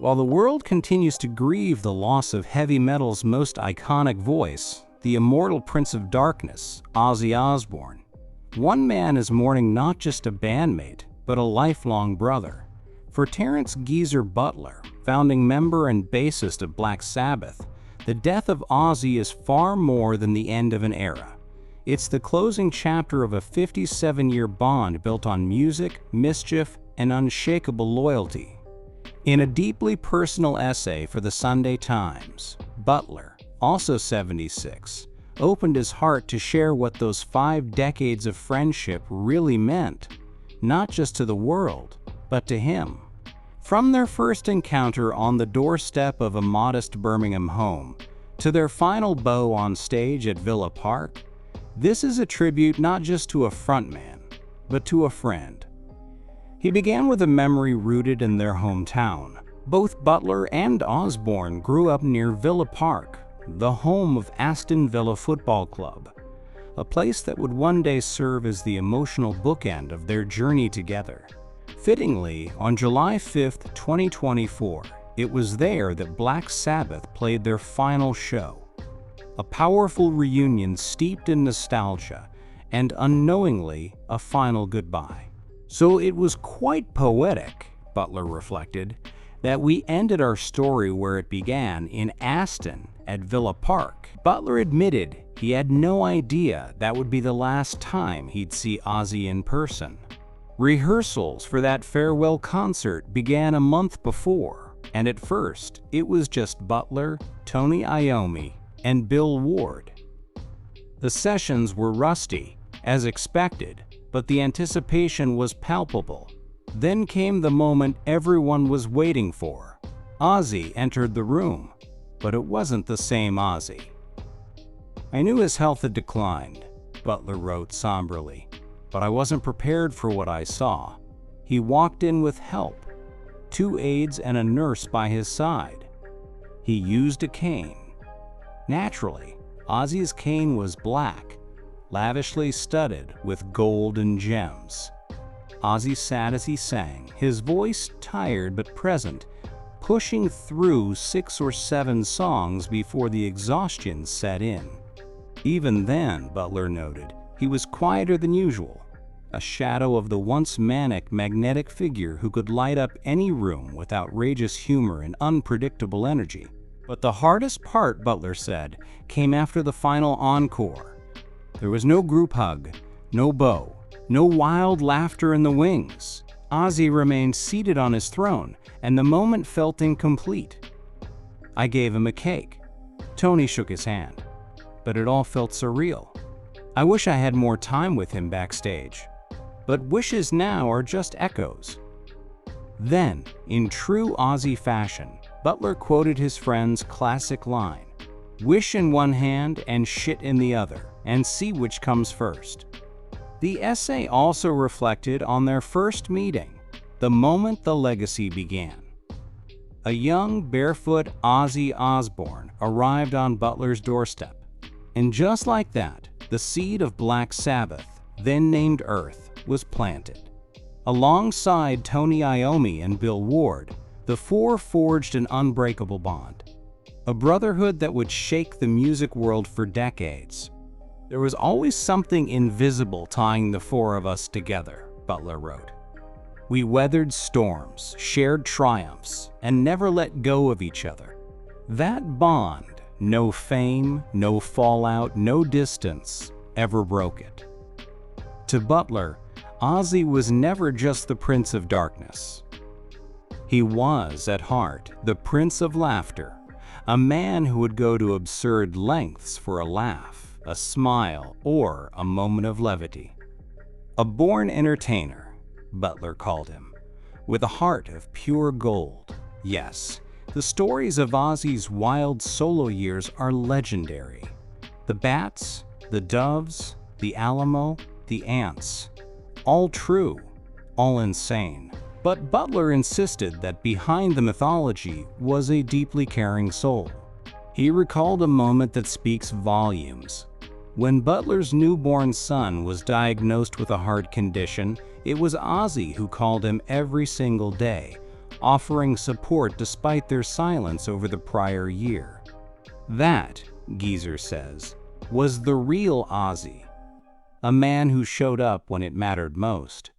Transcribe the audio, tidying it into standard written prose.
While the world continues to grieve the loss of heavy metal's most iconic voice, the immortal Prince of Darkness, Ozzy Osbourne, one man is mourning not just a bandmate, but a lifelong brother. For Terence Butler, founding member and bassist of Black Sabbath, the death of Ozzy is far more than the end of an era. It's the closing chapter of a 57-year bond built on music, mischief, and unshakable loyalty. In a deeply personal essay for the Sunday Times, Butler, also 76, opened his heart to share what those 5 decades of friendship really meant, not just to the world, but to him. From their first encounter on the doorstep of a modest Birmingham home, to their final bow on stage at Villa Park, this is a tribute not just to a frontman, but to a friend. He began with a memory rooted in their hometown. Both Butler and Osbourne grew up near Villa Park, the home of Aston Villa Football Club, a place that would one day serve as the emotional bookend of their journey together. Fittingly, on July 5, 2024, it was there that Black Sabbath played their final show. A powerful reunion steeped in nostalgia and, unknowingly, a final goodbye. So it was quite poetic, Butler reflected, that we ended our story where it began, in Aston at Villa Park. Butler admitted he had no idea that would be the last time he'd see Ozzy in person. Rehearsals for that farewell concert began a month before, and at first it was just Butler, Tony Iommi, and Bill Ward. The sessions were rusty, as expected, but the anticipation was palpable. Then came the moment everyone was waiting for. Ozzy entered the room, but it wasn't the same Ozzy. "I knew his health had declined," Butler wrote somberly, "but I wasn't prepared for what I saw. He walked in with help, 2 aides and a nurse by his side. He used a cane. Naturally, Ozzy's cane was black, lavishly studded with gold and gems. Ozzy sat as he sang, his voice tired but present, pushing through 6 or 7 songs before the exhaustion set in. Even then," Butler noted, "he was quieter than usual, a shadow of the once manic, magnetic figure who could light up any room with outrageous humor and unpredictable energy." But the hardest part, Butler said, came after the final encore. There was no group hug, no bow, no wild laughter in the wings. Ozzy remained seated on his throne, and the moment felt incomplete. "I gave him a cake." Tony shook his hand. "But it all felt surreal. I wish I had more time with him backstage. But wishes now are just echoes." Then, in true Ozzy fashion, Butler quoted his friend's classic line, "Wish in one hand and shit in the other, and see which comes first." The essay also reflected on their first meeting, the moment the legacy began. A young, barefoot Ozzy Osbourne arrived on Butler's doorstep. And just like that, the seed of Black Sabbath, then named Earth, was planted. Alongside Tony Iommi and Bill Ward, the four forged an unbreakable bond, a brotherhood that would shake the music world for decades. "There was always something invisible tying the 4 of us together," Butler wrote. "We weathered storms, shared triumphs, and never let go of each other. That bond, no fame, no fallout, no distance, ever broke it." To Butler, Ozzy was never just the Prince of Darkness. He was, at heart, the Prince of Laughter, a man who would go to absurd lengths for a laugh, a smile, or a moment of levity. A born entertainer, Butler called him, with a heart of pure gold. Yes, the stories of Ozzy's wild solo years are legendary. The bats, the doves, the Alamo, the ants, all true, all insane. But Butler insisted that behind the mythology was a deeply caring soul. He recalled a moment that speaks volumes. When Butler's newborn son was diagnosed with a heart condition, it was Ozzy who called him every single day, offering support despite their silence over the prior year. That, Geezer says, was the real Ozzy, a man who showed up when it mattered most.